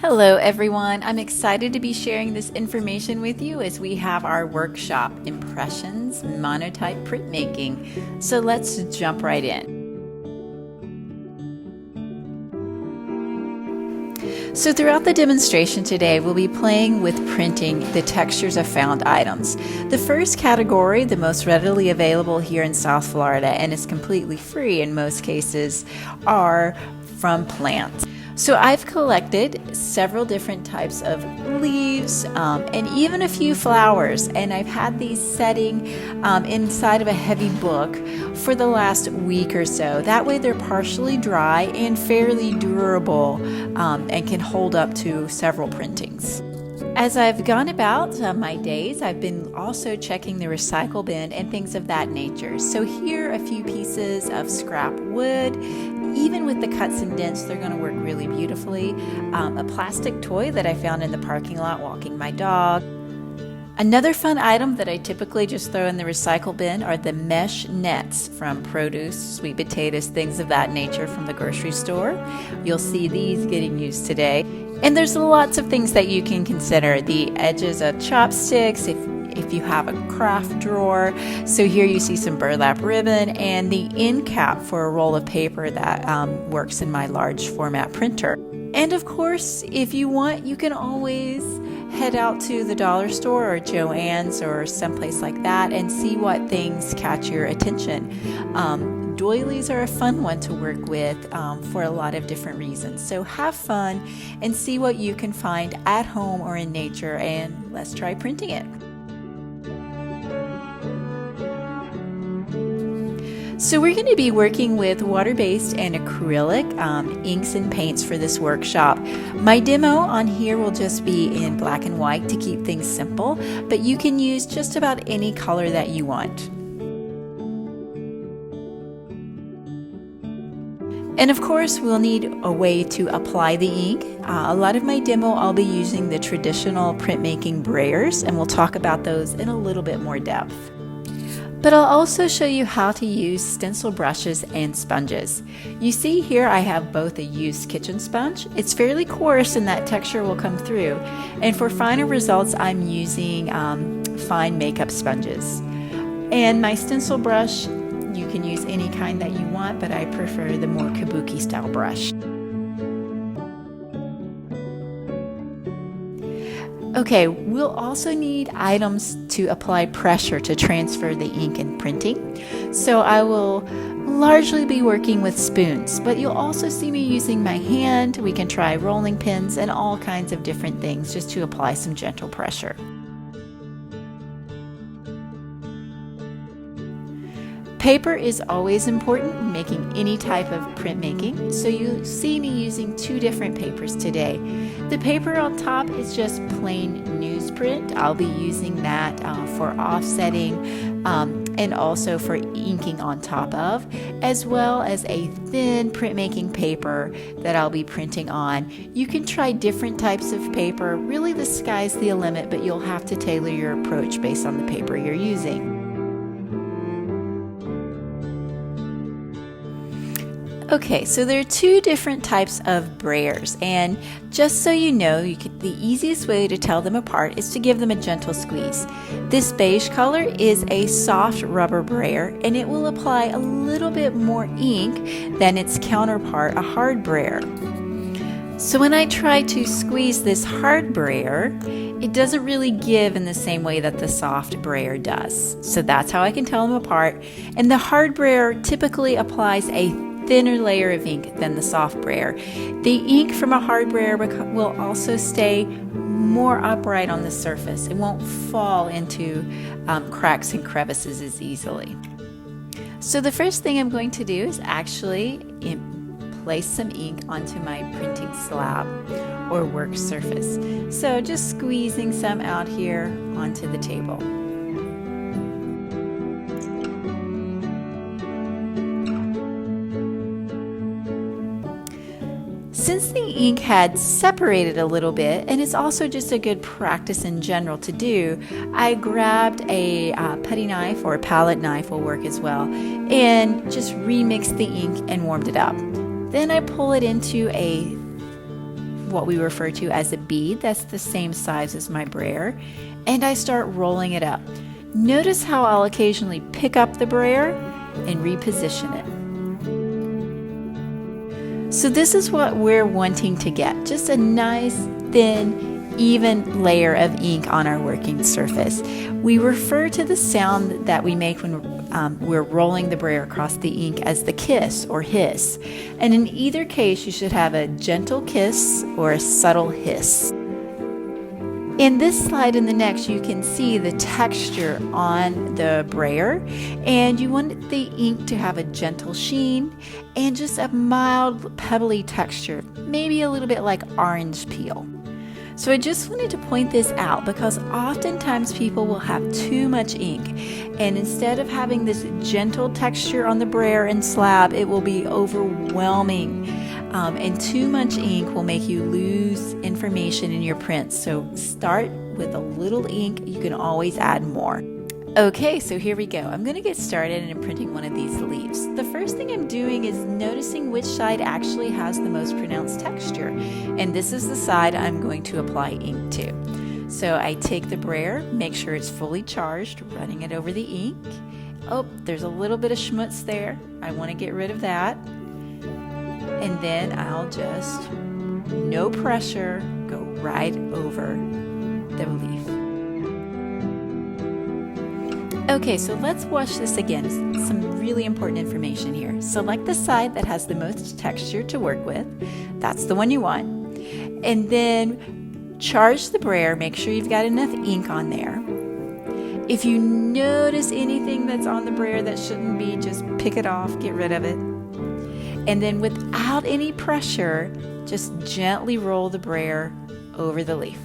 Hello everyone, I'm excited to be sharing this information with you as we have our workshop, Impressions, Monotype Printmaking. So let's jump right in. So throughout the demonstration today, we'll be playing with printing the textures of found items. The first category, the most readily available here in South Florida and is completely free in most cases, are from plants. So I've collected several different types of leaves and even a few flowers, and I've had these setting inside of a heavy book for the last week or so. That way they're partially dry and fairly durable and can hold up to several printings. As I've gone about my days, I've been also checking the recycle bin and things of that nature. So here are a few pieces of scrap wood. Even with the cuts and dents, they're going to work really beautifully. A plastic toy that I found in the parking lot walking my dog. Another fun item that I typically just throw in the recycle bin are the mesh nets from produce, sweet potatoes, things of that nature from the grocery store. You'll see these getting used today. And there's lots of things that you can consider. The edges of chopsticks, if you have a craft drawer. So here you see some burlap ribbon and the end cap for a roll of paper that works in my large format printer. And of course, if you want, you can always head out to the dollar store or Joann's or someplace like that and see what things catch your attention. Doilies are a fun one to work with for a lot of different reasons. So have fun and see what you can find at home or in nature, and let's try printing it. So we're going to be working with water-based and acrylic inks and paints for this workshop. My demo on here will just be in black and white to keep things simple, but you can use just about any color that you want. And of course, we'll need a way to apply the ink. A lot of my demo, I'll be using the traditional printmaking Brayers, and we'll talk about those in a little bit more depth. But I'll also show you how to use stencil brushes and sponges. You see here I have both a used kitchen sponge. It's fairly coarse and that texture will come through. And for finer results, I'm using fine makeup sponges. And my stencil brush, you can use any kind that you want, but I prefer the more kabuki style brush. Okay, we'll also need items to apply pressure to transfer the ink and printing. So I will largely be working with spoons, but you'll also see me using my hand. We can try rolling pins and all kinds of different things just to apply some gentle pressure. Paper is always important in making any type of printmaking, so you'll see me using two different papers today. The paper on top is just plain newsprint. I'll be using that for offsetting and also for inking on top of, as well as a thin printmaking paper that I'll be printing on. You can try different types of paper. Really, the sky's the limit, but you'll have to tailor your approach based on the paper you're using. Okay, so there are two different types of Brayers, and just so you know, the easiest way to tell them apart is to give them a gentle squeeze. This beige color is a soft rubber Brayer, and it will apply a little bit more ink than its counterpart, a hard Brayer. So when I try to squeeze this hard Brayer, it doesn't really give in the same way that the soft Brayer does. So that's how I can tell them apart. And the hard Brayer typically applies a thinner layer of ink than the soft Brayer. The ink from a hard Brayer will also stay more upright on the surface. It won't fall into cracks and crevices as easily. So the first thing I'm going to do is actually place some ink onto my printing slab or work surface. So just squeezing some out here onto the table. Since the ink had separated a little bit, and it's also just a good practice in general to do, I grabbed a putty knife, or a palette knife will work as well, and just remixed the ink and warmed it up. Then I pull it into a what we refer to as a bead that's the same size as my brayer, and I start rolling it up. Notice how I'll occasionally pick up the brayer and reposition it. So this is what we're wanting to get, just a nice, thin, even layer of ink on our working surface. We refer to the sound that we make when we're rolling the brayer across the ink as the kiss or hiss. And in either case, you should have a gentle kiss or a subtle hiss. In this slide and the next, you can see the texture on the brayer, and you want the ink to have a gentle sheen and just a mild pebbly texture, maybe a little bit like orange peel. So I just wanted to point this out because oftentimes people will have too much ink, and instead of having this gentle texture on the brayer and slab, it will be overwhelming. And too much ink will make you lose information in your prints. So start with a little ink. You can always add more. Okay, so here we go. I'm going to get started in printing one of these leaves. The first thing I'm doing is noticing which side actually has the most pronounced texture. And this is the side I'm going to apply ink to. So I take the brayer, make sure it's fully charged, running it over the ink. Oh, there's a little bit of schmutz there. I want to get rid of that. And then I'll just, no pressure, go right over the leaf. Okay, so let's watch this again. Some really important information here. Select the side that has the most texture to work with. That's the one you want. And then charge the brayer. Make sure you've got enough ink on there. If you notice anything that's on the brayer that shouldn't be, just pick it off, get rid of it. And then without any pressure, just gently roll the brayer over the leaf.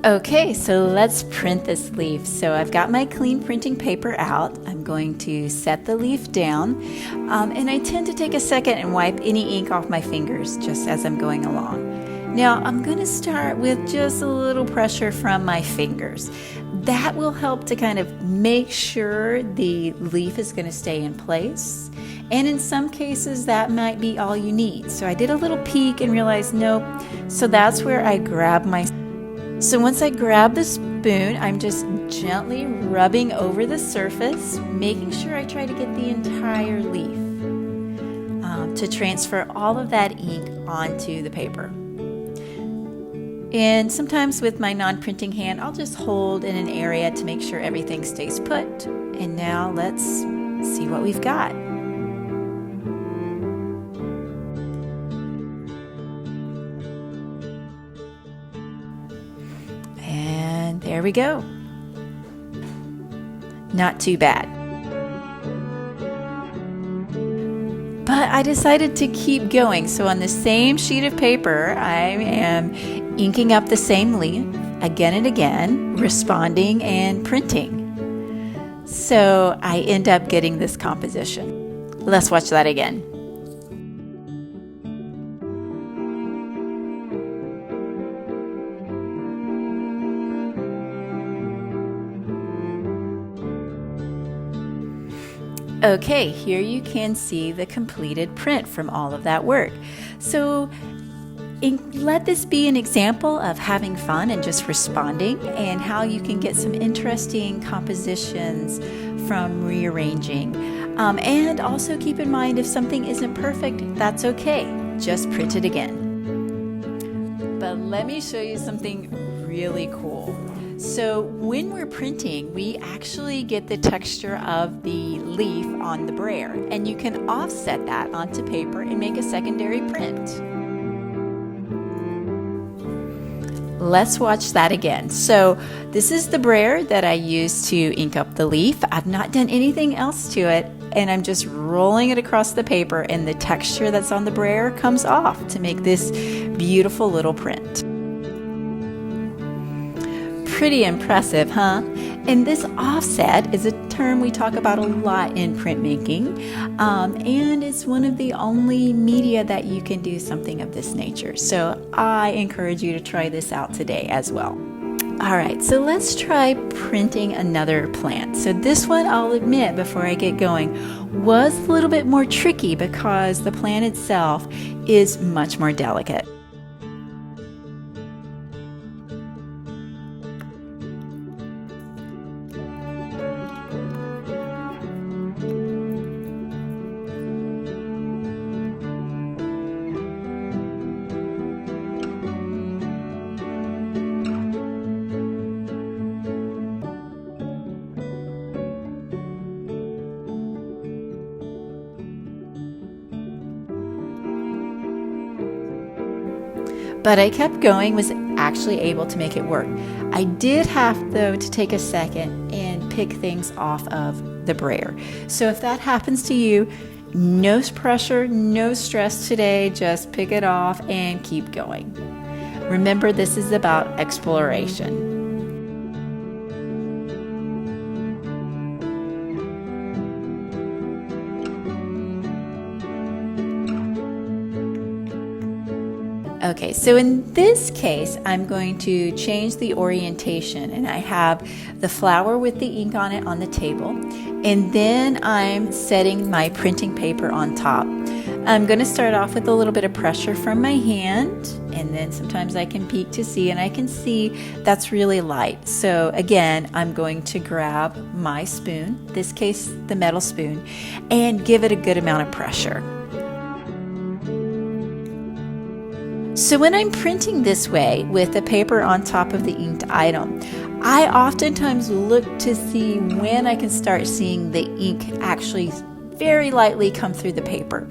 Okay, so let's print this leaf. So I've got my clean printing paper out. I'm going to set the leaf down, and I tend to take a second and wipe any ink off my fingers just as I'm going along. Now I'm going to start with just a little pressure from my fingers. That will help to kind of make sure the leaf is going to stay in place. And in some cases that might be all you need. So I did a little peek and realized nope. So that's where I grab my So once I grab the spoon, I'm just gently rubbing over the surface, making sure I try to get the entire leaf to transfer all of that ink onto the paper. And sometimes with my non-printing hand, I'll just hold in an area to make sure everything stays put. And now let's see what we've got. There we go. Not too bad. But I decided to keep going. So on the same sheet of paper, I am inking up the same leaf again and again, responding and printing. So I end up getting this composition. Let's watch that again. Okay, here you can see the completed print from all of that work. So let this be an example of having fun and just responding, and how you can get some interesting compositions from rearranging. And also keep in mind, if something isn't perfect, that's okay. Just print it again. But let me show you something really cool. So when we're printing, we actually get the texture of the leaf on the brayer, and you can offset that onto paper and make a secondary print. Let's watch that again. So this is the brayer that I used to ink up the leaf. I've not done anything else to it, and I'm just rolling it across the paper, and the texture that's on the brayer comes off to make this beautiful little print. Pretty impressive, huh? And this offset is a term we talk about a lot in printmaking, and it's one of the only media that you can do something of this nature. So I encourage you to try this out today as well. All right, so let's try printing another plant. So this one, I'll admit before I get going, was a little bit more tricky because the plant itself is much more delicate. But I kept going, was actually able to make it work. I did have, though, to take a second and pick things off of the brayer. So if that happens to you, no pressure, no stress today, just pick it off and keep going. Remember, this is about exploration. Okay, so in this case, I'm going to change the orientation, and I have the flower with the ink on it on the table, and then I'm setting my printing paper on top. I'm going to start off with a little bit of pressure from my hand, and then sometimes I can peek to see, and I can see that's really light. So again, I'm going to grab my spoon, this case the metal spoon, and give it a good amount of pressure. So when I'm printing this way with the paper on top of the inked item, I oftentimes look to see when I can start seeing the ink actually very lightly come through the paper.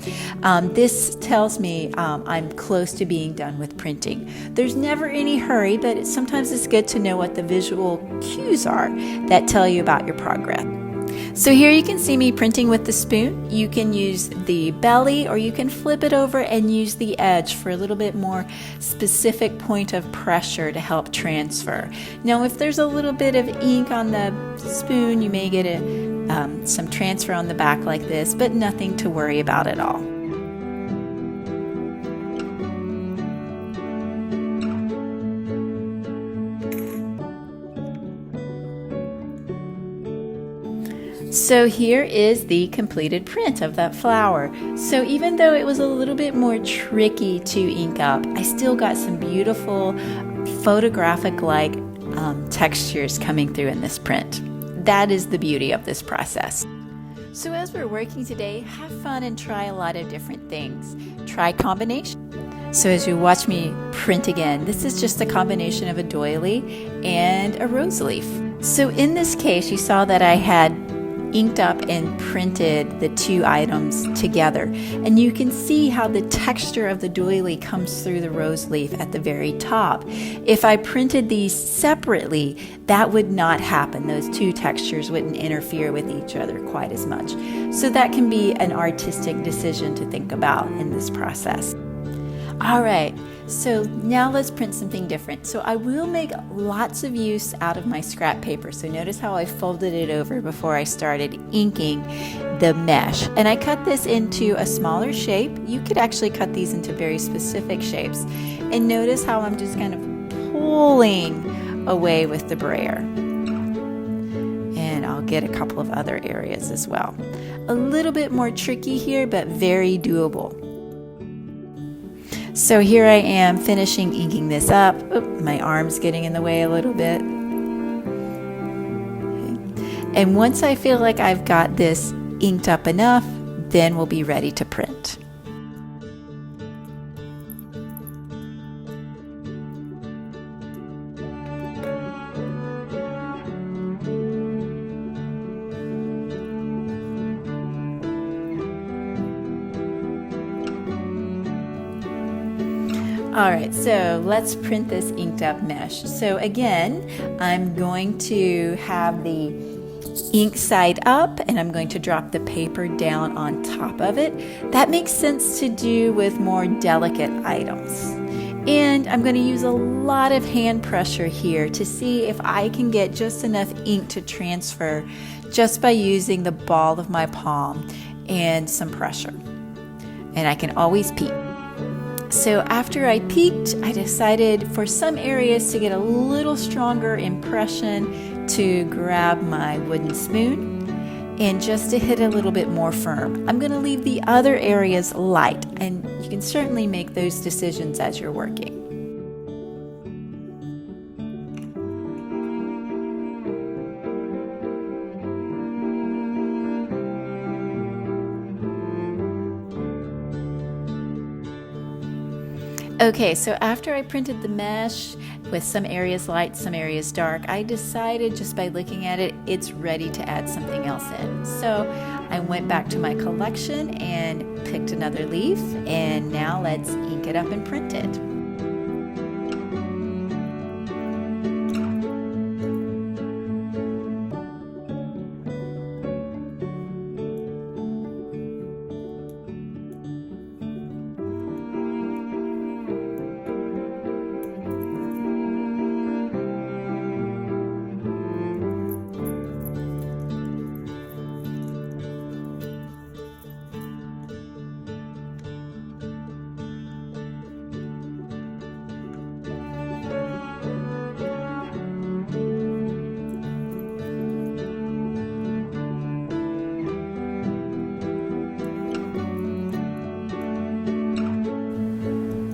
This tells me I'm close to being done with printing. There's never any hurry, but sometimes it's good to know what the visual cues are that tell you about your progress. So here you can see me printing with the spoon. You can use the belly, or you can flip it over and use the edge for a little bit more specific point of pressure to help transfer. Now if there's a little bit of ink on the spoon, you may get some transfer on the back like this, but nothing to worry about at all. So here is the completed print of that flower. So even though it was a little bit more tricky to ink up, I still got some beautiful photographic-like textures coming through in this print. That is the beauty of this process. So as we're working today, have fun and try a lot of different things. Try combination. So as you watch me print again, this is just a combination of a doily and a rose leaf. So in this case, you saw that I had inked up and printed the two items together, and you can see how the texture of the doily comes through the rose leaf at the very top. If I printed these separately, that would not happen. Those two textures wouldn't interfere with each other quite as much. So that can be an artistic decision to think about in this process. All right, so now let's print something different. So I will make lots of use out of my scrap paper. So notice how I folded it over before I started inking the mesh. And I cut this into a smaller shape. You could actually cut these into very specific shapes. And notice how I'm just kind of pulling away with the brayer. And I'll get a couple of other areas as well. A little bit more tricky here, but very doable. So here I am finishing inking this up. Oop, my arm's getting in the way a little bit. Okay. And once I feel like I've got this inked up enough, then we'll be ready to print. All right, so let's print this inked up mesh. So again, I'm going to have the ink side up, and I'm going to drop the paper down on top of it. That makes sense to do with more delicate items. And I'm going to use a lot of hand pressure here to see if I can get just enough ink to transfer just by using the ball of my palm and some pressure. And I can always peek. So after I peeked, I decided for some areas to get a little stronger impression to grab my wooden spoon and just to hit a little bit more firm. I'm going to leave the other areas light, and you can certainly make those decisions as you're working. Okay, so after I printed the mesh with some areas light, some areas dark, I decided just by looking at it, it's ready to add something else in. So I went back to my collection and picked another leaf, and now let's ink it up and print it.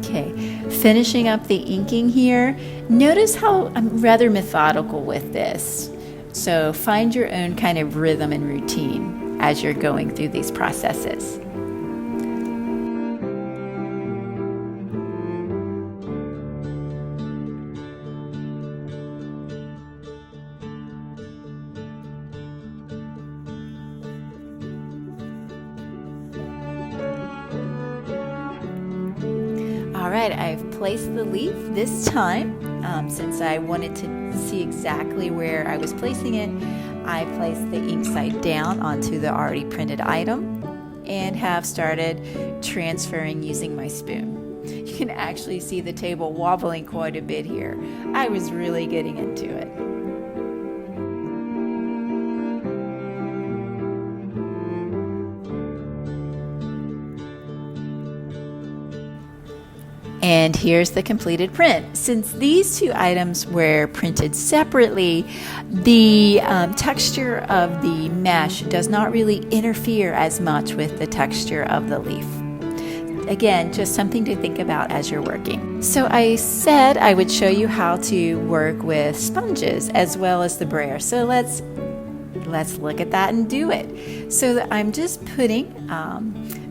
Okay, finishing up the inking here, notice how I'm rather methodical with this. So find your own kind of rhythm and routine as you're going through these processes. All right, I've placed the leaf this time. Since I wanted to see exactly where I was placing it, I placed the ink side down onto the already printed item and have started transferring using my spoon. You can actually see the table wobbling quite a bit here. I was really getting into it. And here's the completed print. Since these two items were printed separately, the texture of the mesh does not really interfere as much with the texture of the leaf. Again, just something to think about as you're working. So I said I would show you how to work with sponges as well as the brayer. So let's look at that and do it. So I'm just putting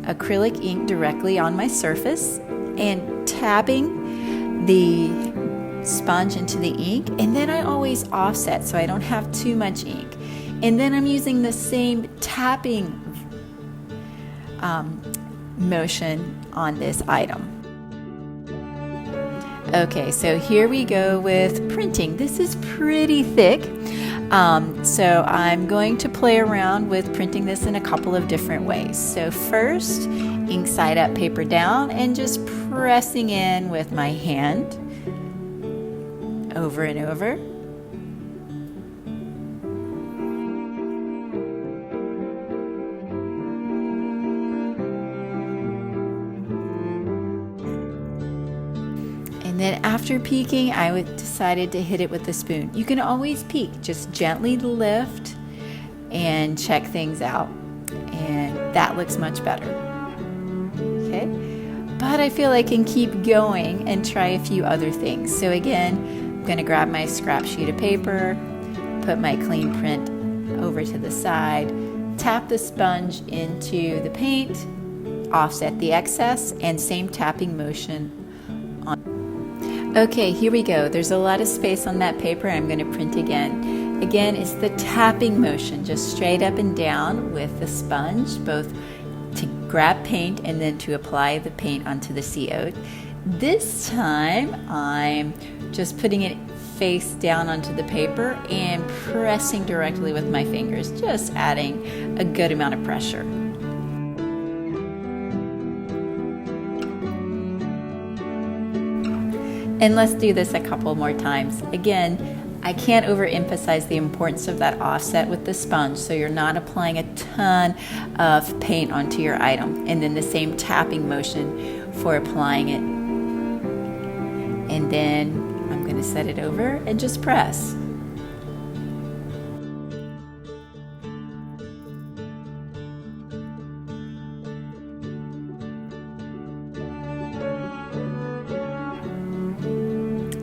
acrylic ink directly on my surface and tapping the sponge into the ink, and then I always offset so I don't have too much ink. And then I'm using the same tapping motion on this item. Okay, so here we go with printing. This is pretty thick. So I'm going to play around with printing this in a couple of different ways. So first, ink side up, paper down, and just pressing in with my hand over and over. And then after peeking, I decided to hit it with the spoon. You can always peek, just gently lift and check things out. And that looks much better. Okay, but I feel I can keep going and try a few other things. So again, I'm going to grab my scrap sheet of paper, put my clean print over to the side, tap the sponge into the paint, offset the excess, and same tapping motion on. Okay, here we go. There's a lot of space on that paper. I'm going to print again. Again, it's the tapping motion, just straight up and down with the sponge, both to grab paint and then to apply the paint onto the CO. This time, I'm just putting it face down onto the paper and pressing directly with my fingers, just adding a good amount of pressure. And let's do this a couple more times. Again, I can't overemphasize the importance of that offset with the sponge, so you're not applying a ton of paint onto your item. And then the same tapping motion for applying it. And then I'm going to set it over and just press.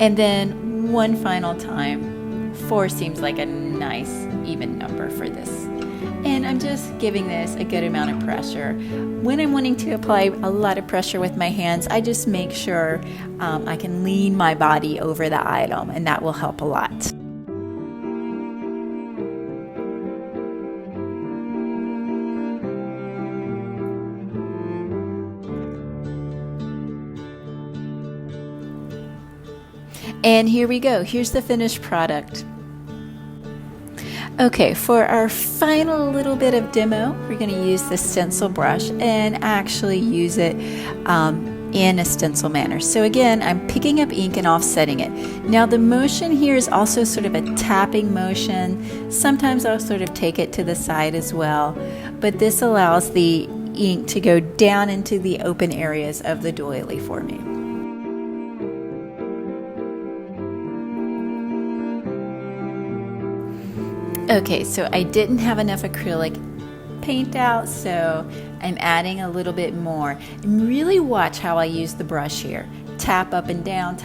And then one final time. 4 seems like a nice even number for this. And I'm just giving this a good amount of pressure. When I'm wanting to apply a lot of pressure with my hands, I just make sure I can lean my body over the item, and that will help a lot. And here we go. Here's the finished product. Okay, for our final little bit of demo, we're going to use the stencil brush and actually use it in a stencil manner. So again, I'm picking up ink and offsetting it. Now the motion here is also sort of a tapping motion. Sometimes I'll sort of take it to the side as well, but this allows the ink to go down into the open areas of the doily for me. Okay, so I didn't have enough acrylic paint out, so I'm adding a little bit more. And really watch how I use the brush here. Tap up and down,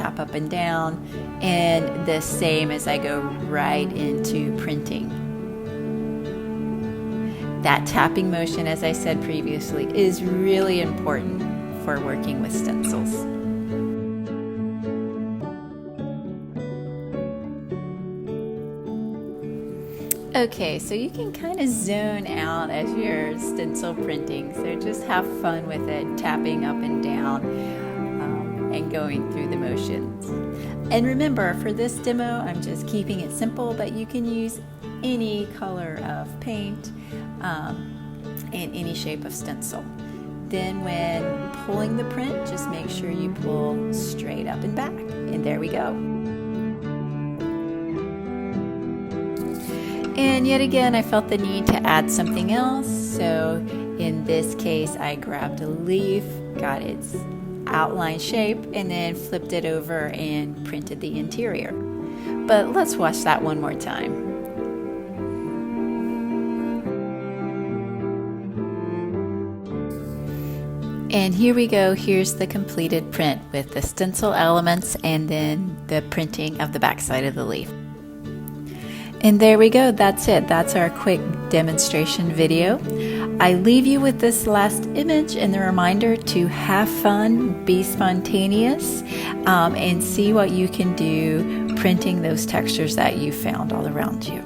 and the same as I go right into printing. That tapping motion, as I said previously, is really important for working with stencils. Okay, so you can kind of zone out as you're stencil printing, so just have fun with it, tapping up and down and going through the motions. And remember, for this demo, I'm just keeping it simple, but you can use any color of paint and any shape of stencil. Then when pulling the print, just make sure you pull straight up and back, and there we go. And yet again, I felt the need to add something else, so in this case I grabbed a leaf, got its outline shape, and then flipped it over and printed the interior. But let's watch that one more time. And here we go, here's the completed print with the stencil elements and then the printing of the backside of the leaf. And there we go, that's it. That's our quick demonstration video. I leave you with this last image and the reminder to have fun, be spontaneous, and see what you can do printing those textures that you found all around you.